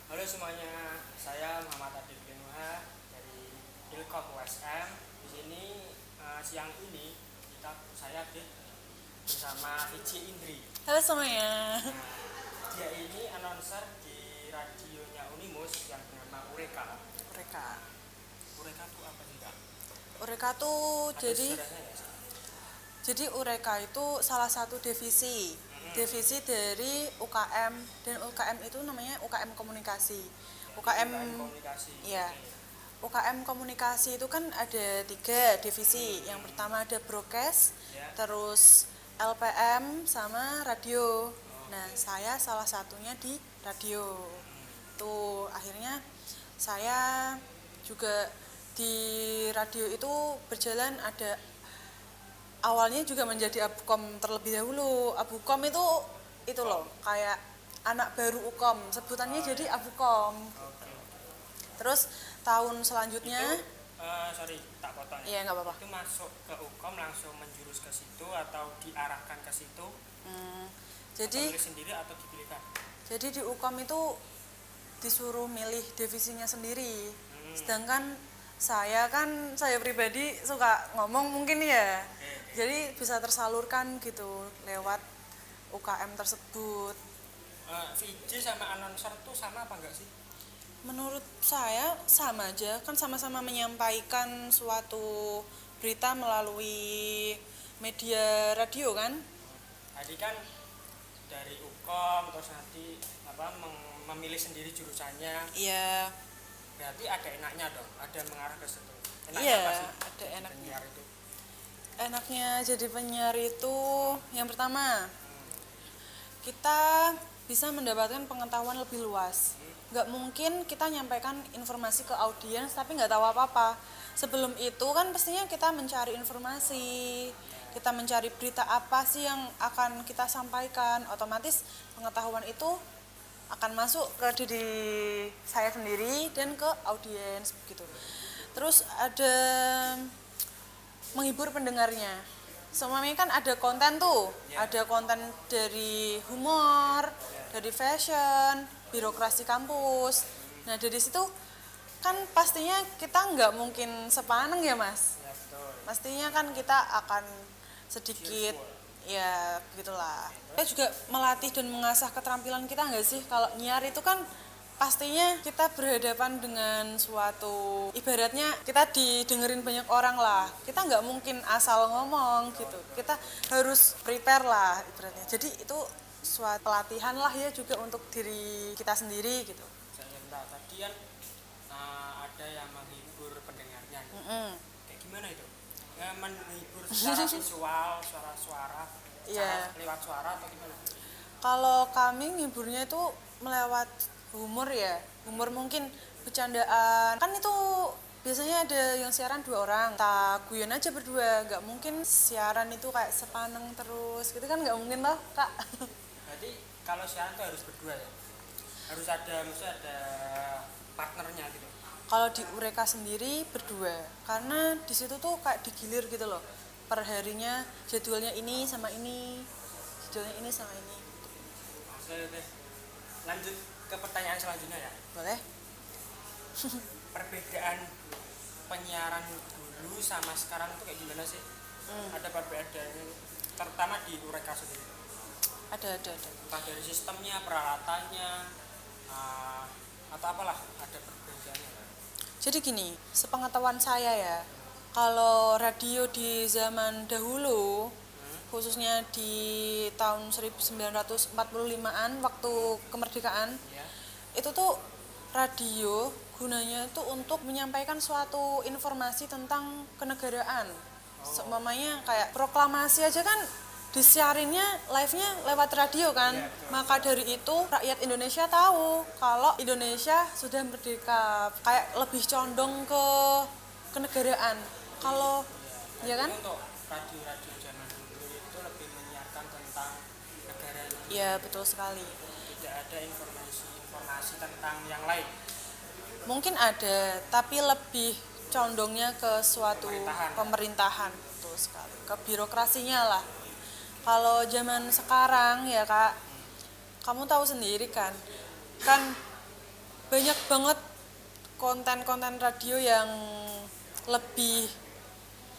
Halo semuanya, saya Muhammad Adil bin Nuha dari Ilkop USM. Di sini siang ini saya bersama Vici Indri. Halo semuanya. Nah, dia ini announcer di radionya Unimus yang bernama Ureka. Ureka. Ureka itu apa sih kak? Ureka tuh Ada jadi sejarahnya nggak sih? jadi Ureka itu salah satu divisi. Divisi dari UKM, dan UKM itu namanya UKM Komunikasi. UKM UKM Komunikasi. ya. Oke. UKM Komunikasi itu kan ada 3 divisi. Yang pertama ada broadcast, Ya. terus LPM sama radio. Nah, Oke. saya salah satunya di radio. Hmm. Tuh, akhirnya saya juga di radio itu berjalan, ada awalnya juga menjadi Abukom terlebih dahulu. Abukom itu loh, kayak anak baru Ukom, sebutannya Oh, jadi ya. Abukom. Oke, oke. Terus tahun selanjutnya, Itu sorry tak potong ya. ya nggak apa-apa. Itu masuk ke Ukom langsung menjurus ke situ atau diarahkan ke situ? Hmm, Atau jadi milih sendiri atau dipilihkan? jadi di Ukom itu disuruh milih divisinya sendiri. Hmm. Sedangkan saya pribadi suka ngomong mungkin ya. Oke, oke. Jadi bisa tersalurkan gitu lewat UKM tersebut. VJ sama announcer tuh sama apa enggak sih? Menurut saya sama aja, kan sama-sama menyampaikan suatu berita melalui media radio kan? Tadi kan dari Ukom terus nanti memilih sendiri jurusannya. Iya, Berarti ada enaknya dong, ada mengarah ke situ. Enaknya iya, apa sih? ada Jadi enaknya. penyiar itu. Enaknya jadi penyiar itu yang pertama, Hmm. kita bisa mendapatkan pengetahuan lebih luas. Nggak mungkin kita nyampaikan informasi ke audiens tapi nggak tahu apa-apa. Sebelum itu kan pastinya kita mencari informasi, kita mencari berita apa sih yang akan kita sampaikan. Otomatis pengetahuan itu akan masuk ke diri saya sendiri dan ke audiens begitu. Terus ada menghibur pendengarnya. Semuanya kan ada konten tuh, Ya. ada konten dari humor, dari fashion, birokrasi kampus. Nah dari situ kan pastinya kita nggak mungkin sepaneng ya mas. Ya betul. Pastinya kan kita akan sedikit, ya begitulah. Kita juga melatih dan mengasah keterampilan kita nggak sih? Kalau nyiar itu kan pastinya kita berhadapan dengan suatu, ibaratnya kita didengerin banyak orang lah, kita nggak mungkin asal ngomong gitu, kita harus prepare lah ibaratnya. Jadi itu suatu pelatihan lah ya juga untuk diri kita sendiri gitu. Saya minta tadi kan ada yang menghibur pendengarnya. Kayak gimana itu? Menghibur secara visual, suara-suara, Iya. lewat suara atau gimana? Kalau kami ngiburnya itu melewat humor ya, humor mungkin bercandaan. Kan itu biasanya ada yang siaran 2 orang, tak guyon aja berdua, nggak mungkin siaran itu kayak sepaneng terus, gitu kan nggak mungkin toh kak. Berarti kalau siaran tuh harus berdua ya? Harus ada, maksudnya ada partnernya gitu. Kalau di Ureka sendiri berdua, karena di situ tuh kayak digilir gitu loh, per harinya jadwalnya ini sama ini, jadwalnya ini sama ini. Oke, oke. Lanjut ke pertanyaan selanjutnya ya. Boleh? Perbedaan penyiaran dulu sama sekarang itu kayak gimana sih? Ada perbedaannya, terutama di Ureka sendiri. Ada. Entah dari sistemnya, peralatannya, uh, atau apalah, ada perbedaannya. Jadi gini, sepengetahuan saya ya, kalau radio di zaman dahulu, khususnya di tahun 1945-an waktu kemerdekaan, Ya. itu tuh radio gunanya itu untuk menyampaikan suatu informasi tentang kenegaraan. Seumpamanya kayak proklamasi aja kan disiarinnya live-nya lewat radio kan. Iya, betul. Maka dari itu rakyat Indonesia tahu kalau Indonesia sudah merdeka, kayak lebih condong ke kenegaraan. Kalau Iya. ya kan? Berarti untuk radio-radio zaman dulu itu lebih menyiarkan tentang negara ini. Ya betul sekali. Tidak ada informasi tentang yang lain. Mungkin ada, tapi lebih condongnya ke suatu pemerintahan, betul sekali, ke birokrasinya lah. Kalau zaman sekarang ya kak, kamu tahu sendiri kan banyak banget konten-konten radio yang lebih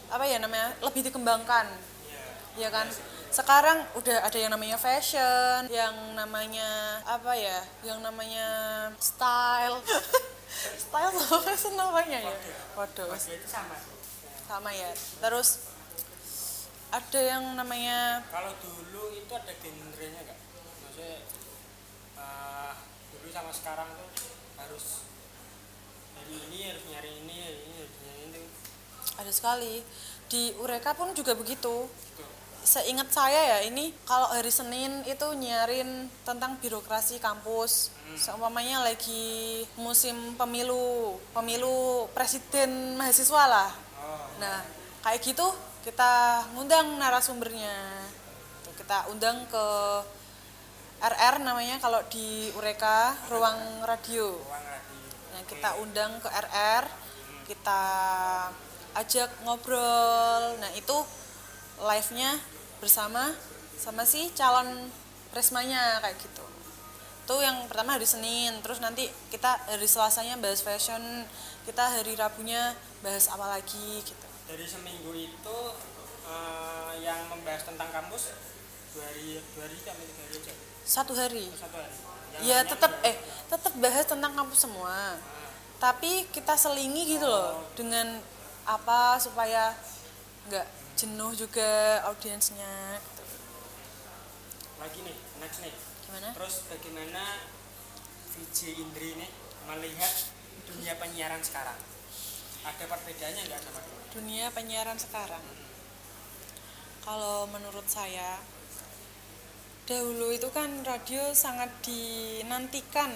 apa ya namanya, lebih dikembangkan, ya kan. Sekarang udah ada yang namanya fashion, yang namanya apa ya, yang namanya style. Style sama fashion namanya ya. Waduh, Mas itu sama sih. sama ya. Terus ada yang namanya Kalau dulu itu ada genrenya nggak? Maksudnya dulu sama sekarang tuh harus hari ini harus nyari ini, hari ini harus nyari itu. ada sekali di Ureka pun juga begitu. Gitu. Seingat saya ya, ini kalau hari Senin itu nyiarin tentang birokrasi kampus. Seumpamanya lagi musim pemilu presiden mahasiswa lah. Nah, kayak gitu kita ngundang narasumbernya. Tuh, kita undang ke RR namanya kalau di Ureka, ruang radio. Ruang radio. Nah, kita undang ke RR, kita ajak ngobrol. Nah, itu live-nya bersama sama si calon resmanya kayak gitu. Itu yang pertama hari Senin, terus nanti kita hari Selasanya bahas fashion, kita hari Rabunya bahas apa lagi gitu. Dari seminggu itu yang membahas tentang kampus 2 hari sampai 3 hari aja. 1 hari. 1 hari. Yang Ya lainnya tetap bahas tentang kampus semua. Tapi kita selingi gitu loh dengan apa supaya nggak jenuh juga audiensnya gitu. lagi nih, next nih. Gimana? Terus bagaimana VJ Indri nih melihat dunia penyiaran sekarang? Ada perbedaannya nggak sama dulu? Dunia penyiaran sekarang. Kalau menurut saya, dahulu itu kan radio sangat dinantikan,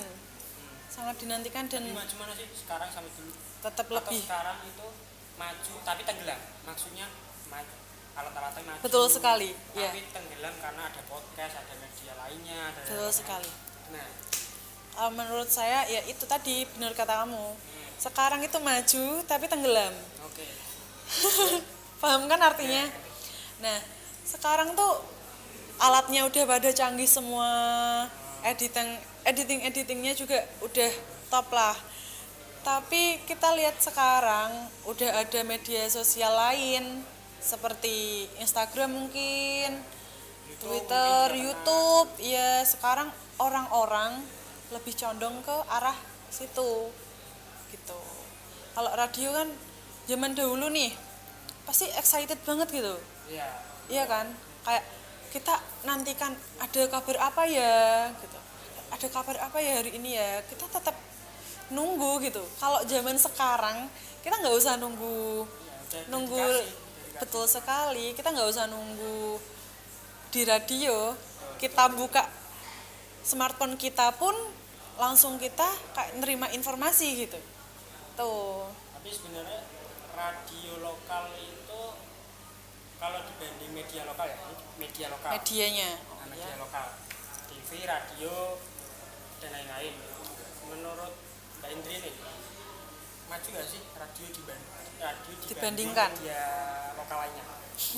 dan Tapi gimana sih sekarang sama dulu? tetap Atau lebih. sekarang itu maju tapi tenggelam? Maksudnya maju, alat-alatnya maju. Betul sekali, ya. Tapi tenggelam karena ada podcast, ada media lainnya, ada Betul sekali. Nah, Menurut saya ya itu tadi benar kata kamu. Sekarang itu maju tapi tenggelam. oke. Paham kan artinya? Nah, sekarang tuh alatnya udah pada canggih semua, editingnya juga udah top lah. Tapi kita lihat sekarang udah ada media sosial lain seperti Instagram mungkin, Twitter, YouTube. Ya sekarang orang-orang lebih condong ke arah situ gitu. Kalau radio kan zaman dahulu nih pasti excited banget gitu. Iya. Iya kan? Kayak kita nantikan ada kabar apa ya gitu. Ada kabar apa ya hari ini ya. Kita tetap nunggu gitu. Kalau zaman sekarang kita nggak usah nunggu betul sekali. Kita nggak usah nunggu di radio. Kita buka smartphone kita pun langsung kita kayak nerima informasi gitu. Tuh. Tapi sebenarnya radio lokal itu kalau dibanding media lokal ya, ini media lokal. Medianya. Nah, media lokal, TV, radio, dan lain-lain. Menurut Mbak Indri nih, maju nggak sih radio Dibandingkan media lokal lainnya?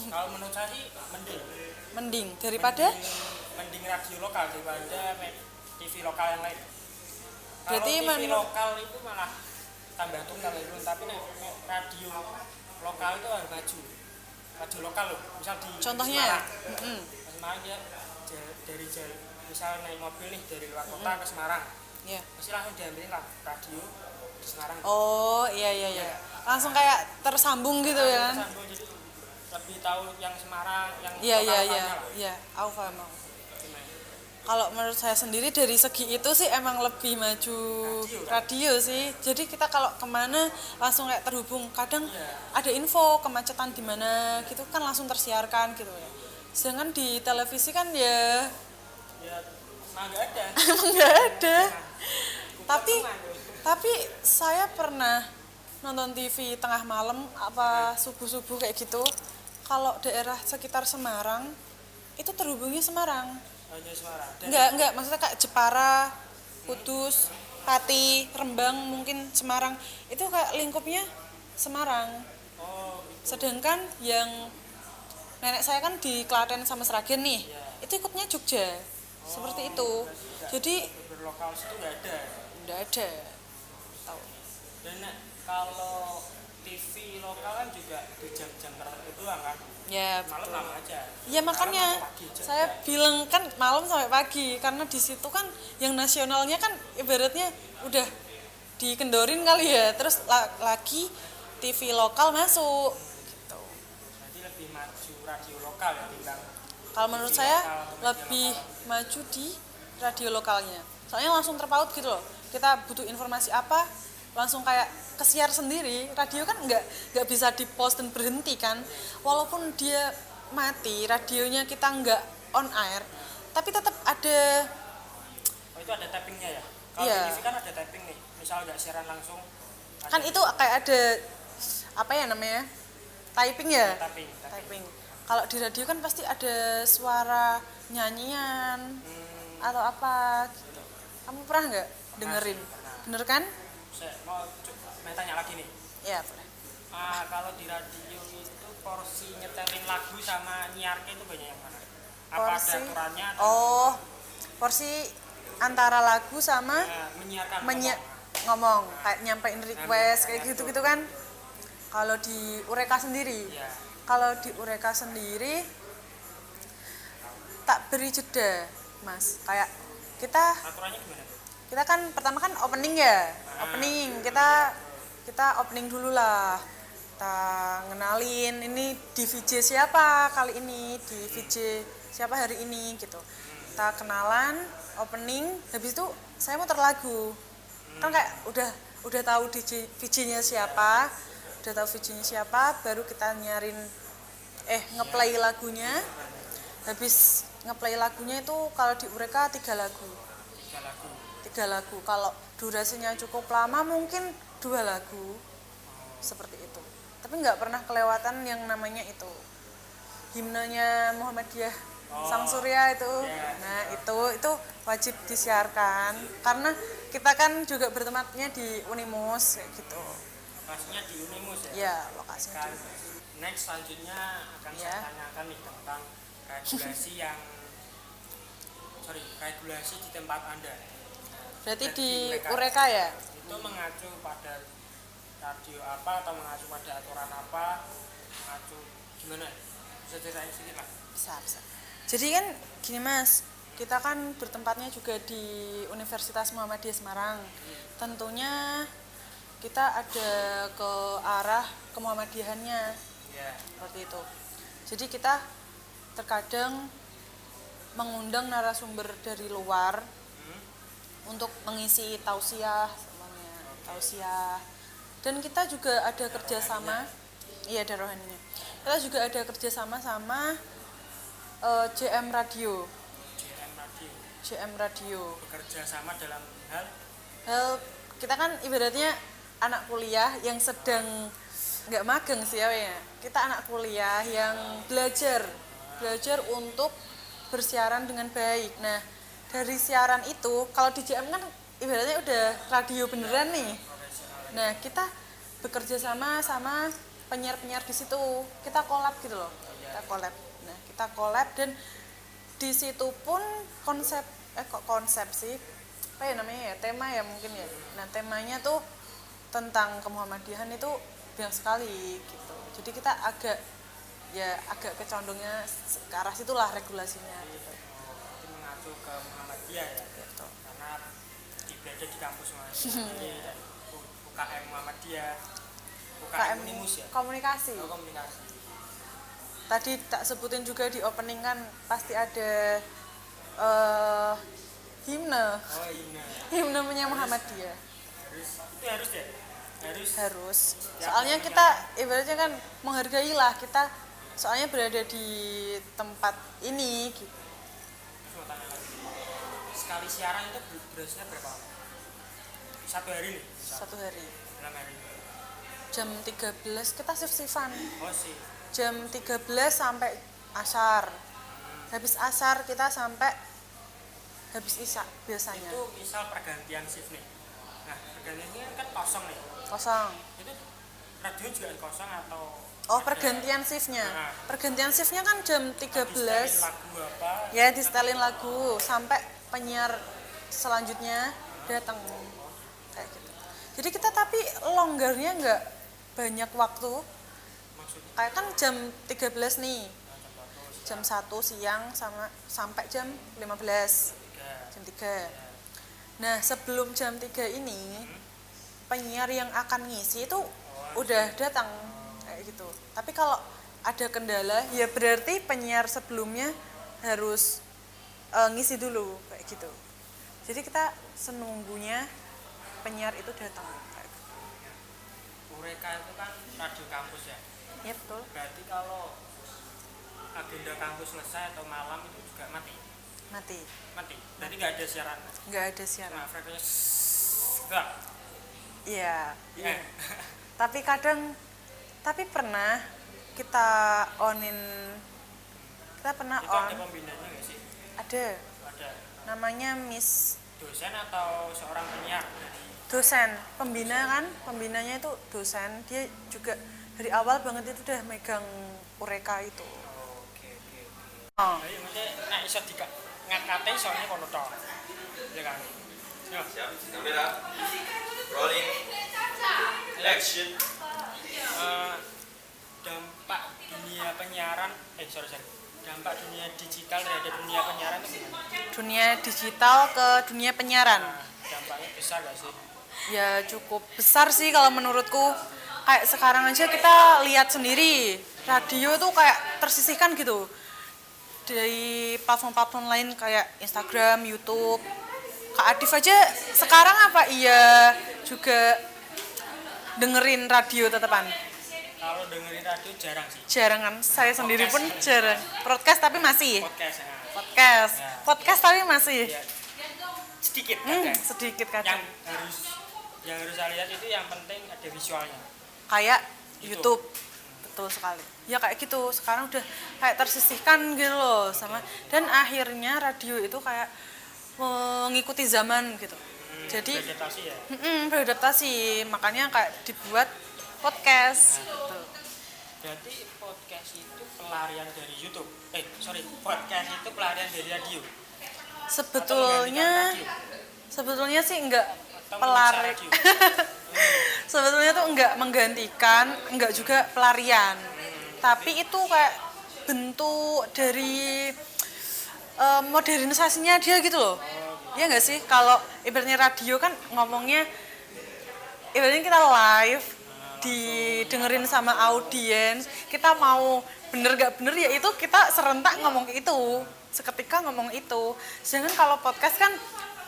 Kalau menurut saya sih mending daripada mending radio lokal daripada TV lokal yang lain. Berarti Kalau TV lokal itu malah tambah tunggal itu, tapi radio lokal itu harus maju. Radio lokal loh, misal di contohnya Semarang. Semarang dia misal naik mobil nih dari luar kota ke Semarang, ya. pasti langsung diambilin lah radio di Semarang. Oh iya. Langsung kayak tersambung gitu ya kan? Tersambung, jadi lebih tahu yang Semarang, yang Iya. lah. Iya, aku paham. Kalau menurut saya sendiri dari segi itu sih emang lebih maju radio sih. Jadi kita kalau kemana langsung kayak terhubung. Kadang ada info kemacetan di mana gitu kan langsung tersiarkan gitu ya. Sedangkan di televisi kan ya emang nggak ada. emang nggak ada. Tapi saya pernah nonton TV tengah malam apa subuh-subuh kayak gitu. Kalau daerah sekitar Semarang itu terhubungnya Semarang. Hanya Semarang. Enggak, maksudnya kayak Jepara, Kudus, Pati, Rembang, mungkin Semarang. Itu kayak lingkupnya Semarang. Oh, Sedangkan yang nenek saya kan di Klaten sama Sragen nih. Itu ikutnya Jogja. Seperti itu. Jadi berlokal situ nggak ada. nggak ada. Tahu. Dan kalau TV lokal kan juga di jam-jam tertentu doang kan. Ya Malam betul. lama aja. Ya makanya Malam atau pagi aja. saya bilang kan malam sampai pagi karena di situ kan yang nasionalnya kan ibaratnya udah dikendorin kali ya, terus lagi TV lokal masuk gitu. Jadi lebih maju radio lokal ya timbang. Kalau menurut TV saya lokal atau media lebih lokal. maju di radio lokalnya. Soalnya langsung terpaut gitu loh. Kita butuh informasi apa, langsung kayak kesiar sendiri. Radio kan nggak bisa di pause dan berhenti kan. Walaupun dia mati, radionya kita nggak on air, tapi tetap ada. Oh itu ada tappingnya ya? Kalau Iya. di TV kan ada tapping nih. Misal nggak siaran langsung. Kan itu kayak ada apa ya namanya? Typing ya? Tapping. Typing. Kalau di radio kan pasti ada suara nyanyian atau apa gitu. Kamu pernah nggak dengerin? Pernah. Bener kan? Saya mau tanya lagi nih. Ya boleh. Kalau di radio itu porsi nyetelin lagu sama nyiarnya itu banyak yang mana? Apa ada Porsi. aturannya? Oh, porsi antara lagu sama Menyiarkan ngomong kayak nyampein request kayak gitu-gitu kan. Kalau di Ureka sendiri, Iya. kalau di Ureka sendiri tak beri jeda, Mas. Kayak Aturannya gimana tuh? kita kan pertama kan opening ya. Opening kita opening dulu lah. Kita ngenalin ini di VJ siapa kali ini, di VJ siapa hari ini gitu. Kita kenalan, opening, habis itu saya muter lagu. Kan kayak udah tahu VJ-nya siapa, baru kita ngeplay lagunya. Habis ngeplay lagunya itu kalau di Ureka 3 lagu. 3 lagu. Kalau durasinya cukup lama mungkin 2 lagu. Seperti itu. Tapi nggak pernah kelewatan yang namanya itu. Himnenya Muhammadiyah Sang Surya itu. Nah, itu wajib disiarkan karena kita kan juga bertempatnya di Unimus kayak gitu. Lokasinya di Unimus ya? Ya, lokasinya Kan, di Unimus. next selanjutnya akan Ya. saya tanyakan nih tentang regulasi di tempat Anda. Berarti Dan di Ureka. Ureka ya? Itu mengacu pada radio apa atau mengacu pada aturan apa? Mengacu gimana? Bisa ceritain sedikit lah. Bisa. Jadi kan gini Mas, kita kan bertempatnya juga di Universitas Muhammadiyah Semarang. Tentunya kita ada ke arah kemuhammadiyahannya Ya. seperti itu. Jadi kita terkadang mengundang narasumber dari luar untuk mengisi tausiah semuanya, tausiah. Dan kita juga ada kerjasama, iya ada rohaninya. Kita juga ada kerjasama sama JM Radio. JM Radio. Bekerja sama dalam hal Kita kan ibaratnya anak kuliah yang sedang nggak magang sih ya. Kita anak kuliah yang belajar untuk bersiaran dengan baik. Nah, dari siaran itu kalau di JM kan ibaratnya udah radio beneran nih. Nah, kita bekerja sama penyiar-penyiar di situ. Kita collab gitu loh. Kita collab dan di situ pun konsep sih. Apa ya namanya ya? Tema ya mungkin ya. Nah, temanya tuh tentang kemuhammadiyahan itu banyak sekali gitu. Jadi kita agak kecondongnya ke arah situlah regulasinya gitu. itu mengacu ke Muhammadiyah ya. Gitu. Karena berada di kampus Muhammadiyah dan UKM Muhammadiyah. UKM Unimus ya. Komunikasi. Oh, komunikasi. Tadi tak sebutin juga di opening kan pasti ada himne. Oh iya. Himne Muhammadiyah. Itu harus ya? Harus. Soalnya kita ibaratnya kan menghargai lah kita soalnya berada di tempat ini gitu. Terus mau tanya lagi. Sekali siaran itu durasinya berapa lama? Satu hari nih? Satu hari. Dalam hari. Jam 13 kita shift-shiftan. Oh sih. Jam 13 sampai asar. Habis asar kita sampai habis isya biasanya. Itu misal pergantian shift nih. Nah, pergantian ini kan kosong nih. Kosong. Itu radio juga kosong atau Oh, pergantian shiftnya. Pergantian shiftnya kan jam 13. disetelin lagu apa? Ya, disetelin lagu sampai penyiar selanjutnya datang. Jadi kita tapi longgarnya nggak banyak waktu. Maksudnya Kayak kan jam 13 nih, jam 1 jam 1 siang sampai jam 15, 3. jam 3. Nah, sebelum jam 3 ini, penyiar yang akan ngisi itu udah datang kayak gitu. Tapi kalau ada kendala, ya berarti penyiar sebelumnya harus ngisi dulu kayak gitu. Jadi kita senunggunya penyiar itu datang kayak gitu. Eureka itu kan radio kampus ya. Ya betul. Berarti kalau agenda kampus selesai atau malam itu juga mati. Mati. Berarti nggak ada siaran. Nggak ada siaran. Nah, frekuensi enggak. Iya. Iya. Tapi pernah kita pernah Itu on. ada pembinanya nggak sih? Ada. Ada. Namanya Miss Dosen atau seorang penyiar? dosen, pembinanya itu dosen. Dia juga dari awal banget itu udah megang Eureka itu. Oke. Oh. Jadi maksudnya nek iso ngangkate soalnya kono tok. Ya kan? Ya. Siap, kamera, rolling, action. Dampak dunia penyiaran dampak dunia digital terhadap dunia penyiaran itu gimana? Dunia digital ke dunia penyiaran. Nah, dampaknya besar gak sih? Ya cukup besar sih kalau menurutku. Kayak sekarang aja kita lihat sendiri, radio tuh kayak tersisihkan gitu dari platform-platform lain kayak Instagram, YouTube. Kak Adif aja sekarang apa iya juga dengerin radio tetepan? Kalau dengerin radio jarang sih. Jarang kan, saya sendiri pun jarang. Podcast tapi masih. Podcast ya. Podcast. Ya. Podcast tapi masih. Ya. Sedikit kadang. Sedikit Yang kadang. harus saya lihat itu yang penting ada visualnya. Kayak YouTube. YouTube. Betul sekali. Ya kayak gitu. Sekarang udah kayak tersisihkan gitu loh sama, dan akhirnya radio itu kayak mengikuti zaman gitu. Jadi Beradaptasi ya. beradaptasi. Makanya kayak dibuat podcast gitu. Berarti podcast itu pelarian dari YouTube. Podcast itu pelarian dari radio. Sebetulnya sih enggak Atau pelari. radio. Sebetulnya tuh enggak menggantikan, enggak juga pelarian. Tapi itu kayak bentuk dari modernisasinya dia gitu loh. Iya enggak sih? Kalau ibaratnya radio kan ngomongnya, ibaratnya kita live, didengerin sama audiens, kita mau bener gak bener ya itu kita serentak ngomong itu, seketika ngomong itu. Sedangkan kalau podcast kan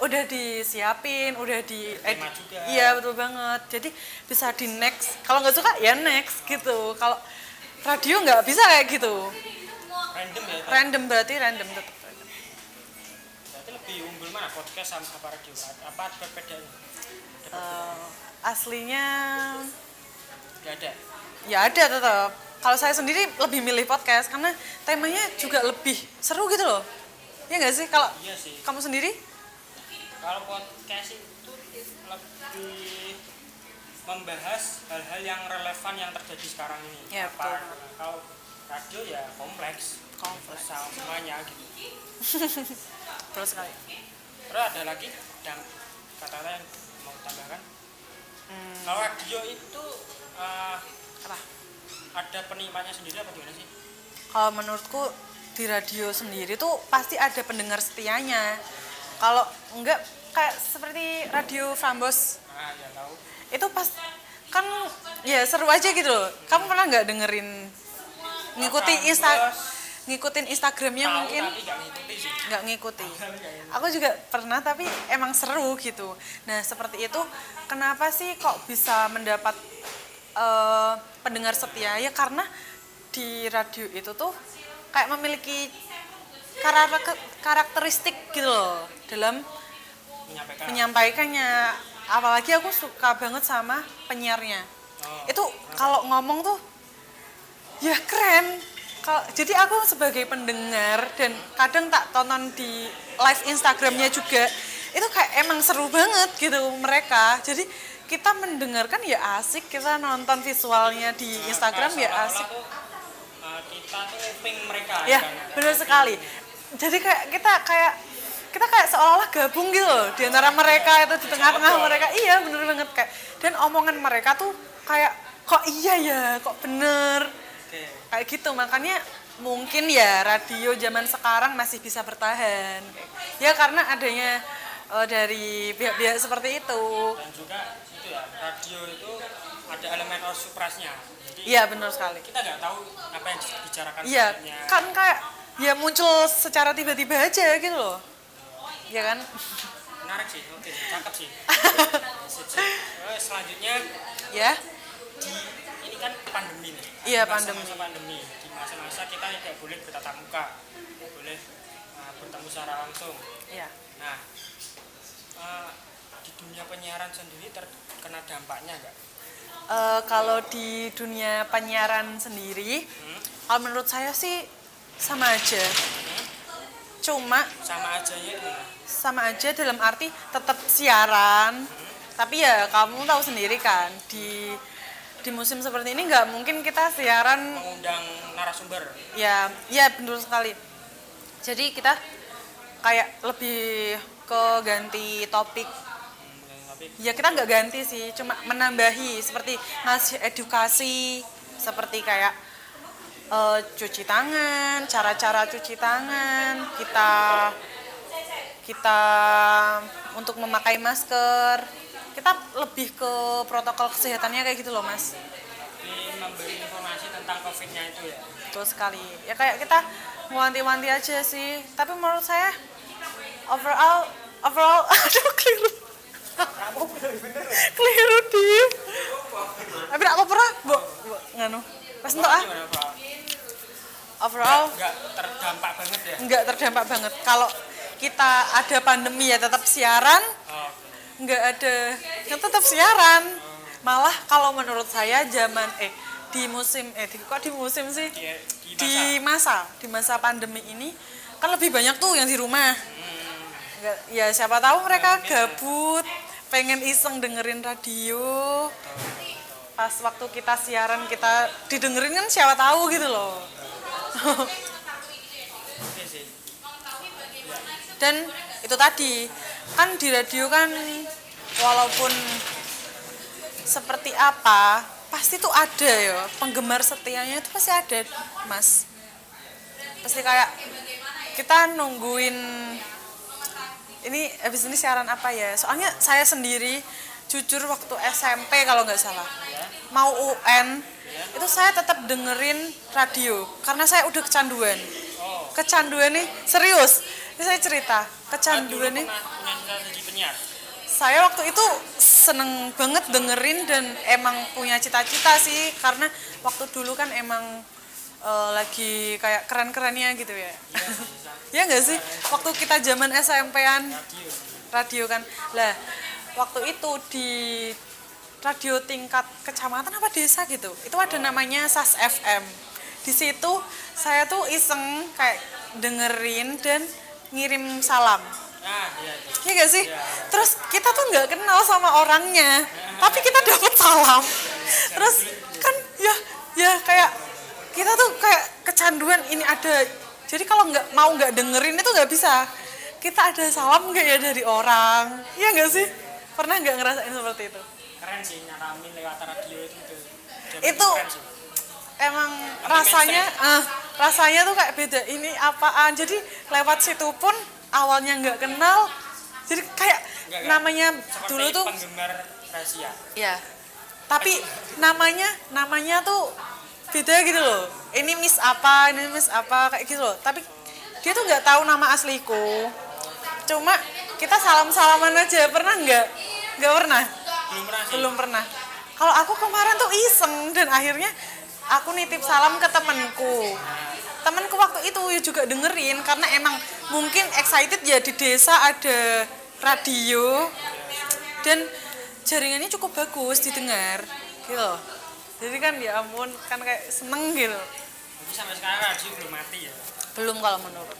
udah disiapin, udah di Tema juga. Iya betul banget. Jadi bisa di next. Kalau nggak suka ya next gitu. Kalau radio nggak bisa kayak gitu. Random ya. Random berarti random tetap. Berarti lebih unggul mana podcast sama apa radio? Apa perbedaannya? Aslinya Gak ada. ya ada tetap. Kalau saya sendiri lebih milih podcast karena temanya juga lebih seru gitu loh. Ya nggak sih? Kalau Iya sih. kamu sendiri? Kalau podcast itu lebih membahas hal-hal yang relevan yang terjadi sekarang ini. Ya, betul. Kalau radio ya kompleks. Universal semuanya gitu. Terus sekali. Terus ada lagi kata-kata yang mau tambahkan? Kalau radio itu Apa? ada penikmatnya sendiri apa gimana sih? Kalau menurutku di radio sendiri tuh pasti ada pendengar setianya. Kalau enggak kayak seperti radio Frambos Nah, ya tahu. itu pas kan ya seru aja gitu loh. Kamu pernah nggak dengerin ngikutin Instagramnya Tahu mungkin? tapi nggak ngikuti sih. Nggak ngikuti. Aku juga pernah tapi emang seru gitu. Nah seperti itu kenapa sih kok bisa mendapat pendengar setia ya karena di radio itu tuh kayak memiliki karakteristik gitu loh dalam menyampaikannya. Apalagi aku suka banget sama penyiarnya. Itu kalau ngomong tuh ya keren. Jadi aku sebagai pendengar dan kadang tak tonton di live Instagramnya juga, itu kayak emang seru banget gitu mereka. Jadi kita mendengarkan ya asik, kita nonton visualnya di Instagram ya asik. Kita tuh nguping mereka. Ya kan? benar sekali. Jadi kayak kita kayak seolah-olah gabung gitu loh di antara mereka itu di tengah-tengah mereka. Iya bener banget. banget kayak, dan omongan mereka tuh kayak kok iya ya, kok bener kayak gitu. Makanya mungkin ya radio zaman sekarang masih bisa bertahan ya karena adanya dari pihak-pihak seperti itu. Dan juga itu ya, radio itu ada elemen surprise-nya. Jadi Iya benar sekali. kita nggak tahu apa yang dibicarakan Iya selanjutnya. kan kayak ya muncul secara tiba-tiba aja gitu loh ya kan. Menarik sih, oke, cakep sih. Sip, sip. Selanjutnya Ya ini kan pandemi nih. Iya, Masa-masa pandemi. Di masa-masa kita tidak boleh bertatap muka, tidak boleh bertemu secara langsung. ya. Nah, di dunia penyiaran sendiri terkena dampaknya nggak? Kalau di dunia penyiaran sendiri, kalau menurut saya sih sama aja. Cuma Sama aja ya gimana? sama aja dalam arti tetap siaran. Tapi ya kamu tahu sendiri kan di musim seperti ini nggak mungkin kita siaran Mengundang narasumber. ya benar sekali. Jadi kita kayak lebih ke ganti topik. Tapi Ya kita nggak ganti sih, cuma menambahi seperti ngasih edukasi seperti kayak cuci tangan, cara-cara cuci tangan, kita untuk memakai masker, kita lebih ke protokol kesehatannya kayak gitu loh mas. memberi informasi tentang COVID-nya itu ya. Betul sekali. Ya kayak kita wanti-wanti aja sih. Tapi menurut saya overall aduh keliru. Keliru dim. Tapi aku pernah nganu. Pas entuk ah. Gimana Pak? Overall Nggak terdampak banget ya? nggak terdampak banget. Kalau kita ada pandemi ya tetap siaran, Oh, nggak ada ya tetap siaran. Malah kalau menurut saya zaman di musim kok di musim sih? di masa. Di masa pandemi ini kan lebih banyak tuh yang di rumah. Ya siapa tahu mereka gabut, pengen iseng dengerin radio. Pas waktu kita siaran kita didengerin kan siapa tahu gitu loh. Oke sih. Dan itu tadi kan di radio kan walaupun seperti apa pasti tuh ada ya penggemar setianya itu pasti ada mas. Pasti kayak kita nungguin ini habis ini siaran apa ya, soalnya saya sendiri jujur waktu SMP kalau nggak salah mau UN itu saya tetap dengerin radio karena saya udah kecanduan nih serius ini saya cerita kecanduan nih. Punya jadi penyiar. Saya waktu itu seneng banget dengerin dan emang punya cita-cita sih karena waktu dulu kan emang lagi kayak keren-kerennya gitu ya. Ya nggak sih? Waktu kita zaman SMP-an radio kan. Lah, waktu itu di radio tingkat kecamatan apa desa gitu. Itu ada namanya SAS FM. Di situ saya tuh iseng kayak dengerin dan ngirim salam. Nah, iya. Iya gak sih? Terus kita tuh nggak kenal sama orangnya, tapi kita dapat salam. Terus kan ya kayak kita tuh kayak kecanduan ini ada. Jadi kalau nggak dengerin itu nggak bisa. Kita ada salam nggak ya dari orang? Iya nggak sih? Pernah nggak ngerasain seperti itu? Keren sih nyaramin lewat radio itu. Itu keren sih. emang rasanya tuh kayak beda. Ini apaan? Jadi lewat situ pun awalnya nggak kenal. Jadi kayak Nggak. namanya Seperti dulu tuh penggemar rahasia. ya. Tapi namanya tuh beda gitu loh. Ini miss apa kayak gitu loh. Tapi dia tuh nggak tahu nama asliku. Cuma kita salam-salaman aja. Pernah nggak? Nggak pernah. Belum pernah. Kalau aku kemarin tuh iseng dan akhirnya aku nitip salam ke temanku. Temanku waktu itu ya juga dengerin karena emang mungkin excited ya di desa ada radio dan jaringannya cukup bagus didengar gitu loh. Jadi kan ya ampun kan kayak seneng gitu. Jadi sampai sekarang radio belum mati ya. Belum kalau menurut.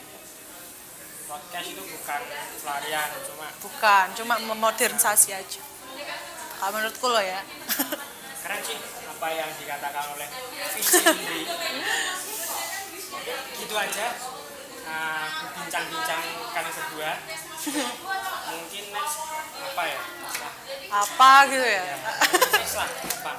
Podcast itu bukan pelarian, Cuma memodernisasi aja. Kalau menurutku loh ya. keren sih apa yang dikatakan oleh Visi Indri. Gitu aja bincang-bincang kami berdua. Mungkin next apa ya? apa gitu ya. Persis lah, gampang.